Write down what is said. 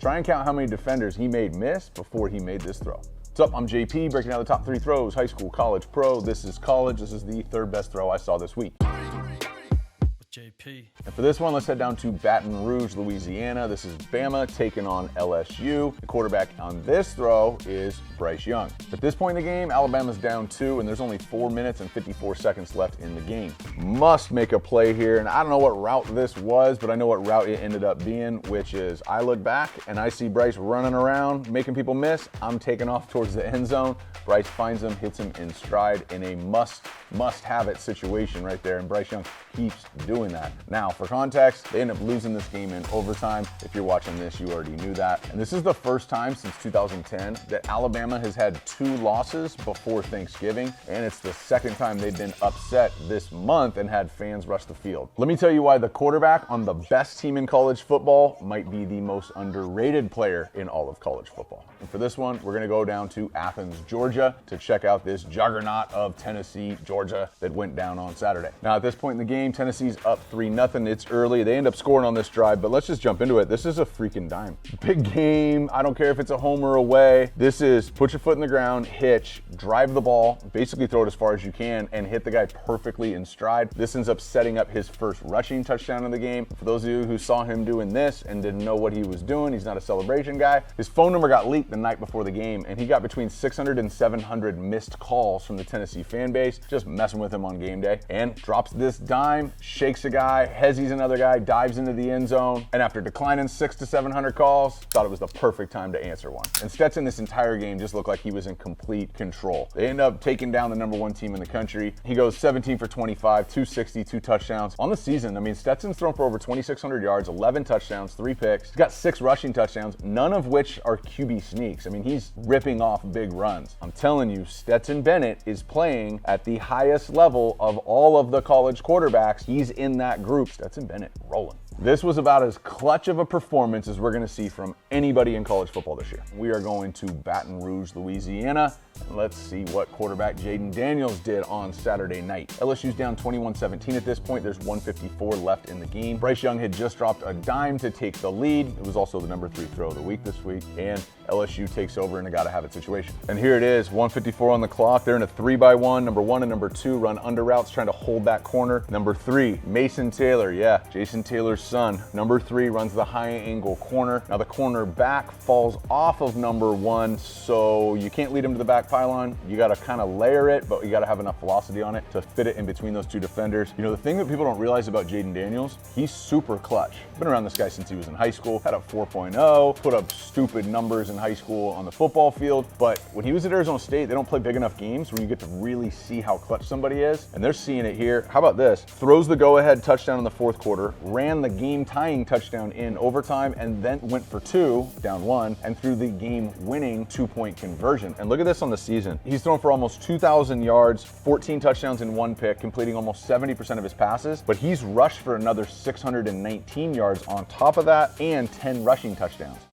Try and count how many defenders he made miss before he made this throw. What's up? I'm JP, breaking down the top 3 throws, high school, college, pro. This is college. This is the 3rd best throw I saw this week. JP. And for this one, let's head down to Baton Rouge, Louisiana. This is Bama taking on LSU. The quarterback on this throw is Bryce Young. At this point in the game, Alabama's down 2, and there's only 4 minutes and 54 seconds left in the game. Must make a play here, and I don't know what route this was, but I know what route it ended up being, which is I look back and I see Bryce running around, making people miss. I'm taking off towards the end zone. Bryce finds him, hits him in stride in a must-have-it situation right there, and Bryce Young keeps doing that. Now, for context, they end up losing this game in overtime. If you're watching this, you already knew that. And this is the first time since 2010 that Alabama has had 2 losses before Thanksgiving, and it's the 2nd time they've been upset this month and had fans rush the field. Let me tell you why the quarterback on the best team in college football might be the most underrated player in all of college football. And for this one, we're gonna go down to Athens, Georgia to check out this juggernaut of Tennessee, Georgia that went down on Saturday. Now, at this point in the game, Tennessee's up 3-0. It's early. They end up scoring on this drive, but let's just jump into it. This is a freaking dime. Big game. I don't care if it's a home or away. This is put your foot in the ground, hitch, drive the ball, basically throw it as far as you can, and hit the guy perfectly in stride. This ends up setting up his first rushing touchdown of the game. For those of you who saw him doing this and didn't know what he was doing, he's not a celebration guy. His phone number got leaked the night before the game, and he got between 600 and 700 missed calls from the Tennessee fan base, just messing with him on game day, and drops this dime, shakes a guy, hezies another guy, dives into the end zone, and after declining 600 to 700 calls, thought it was the perfect time to answer one. And Stetson this entire game just looked like he was in complete control. They end up taking down the #1 team in the country. He goes 17 for 25, 260, 2 touchdowns. On the season, I mean, Stetson's thrown for over 2,600 yards, 11 touchdowns, 3 picks. He's got 6 rushing touchdowns, none of which are QB sneaks. I mean, he's ripping off big runs. I'm telling you, Stetson Bennett is playing at the highest level of all of the college quarterbacks. He's in that group. Stetson Bennett rolling. This was about as clutch of a performance as we're going to see from anybody in college football this year. We are going to Baton Rouge, Louisiana, and let's see what quarterback Jaden Daniels did on Saturday night. LSU's down 21-17 at this point. There's 1:54 left in the game. Bryce Young had just dropped a dime to take the lead. It was also the #3 throw of the week this week, and LSU takes over in a gotta-have-it situation. And here it is, 1:54 on the clock. They're in a 3-by-1. #1 and #2 run under routes, trying to hold that corner. #3, Mason Taylor, yeah, Jason Taylor's son. #3 runs the high angle corner. Now the corner back falls off of #1, so you can't lead him to the back pylon. You gotta kind of layer it, but you gotta have enough velocity on it to fit it in between those 2 defenders. You know, the thing that people don't realize about Jaden Daniels, he's super clutch. Been around this guy since he was in high school, had a 4.0, put up stupid numbers in high school on the football field, but when he was at Arizona State, they don't play big enough games where you get to really see how clutch somebody is, and they're seeing it here. How about this? Throws the go-ahead touchdown in the 4th quarter, ran the game-tying touchdown in overtime, and then went for 2, down 1, and threw the game-winning 2-point conversion. And look at this on the season. He's thrown for almost 2,000 yards, 14 touchdowns in 1 pick, completing almost 70% of his passes, but he's rushed for another 619 yards on top of that, and 10 rushing touchdowns.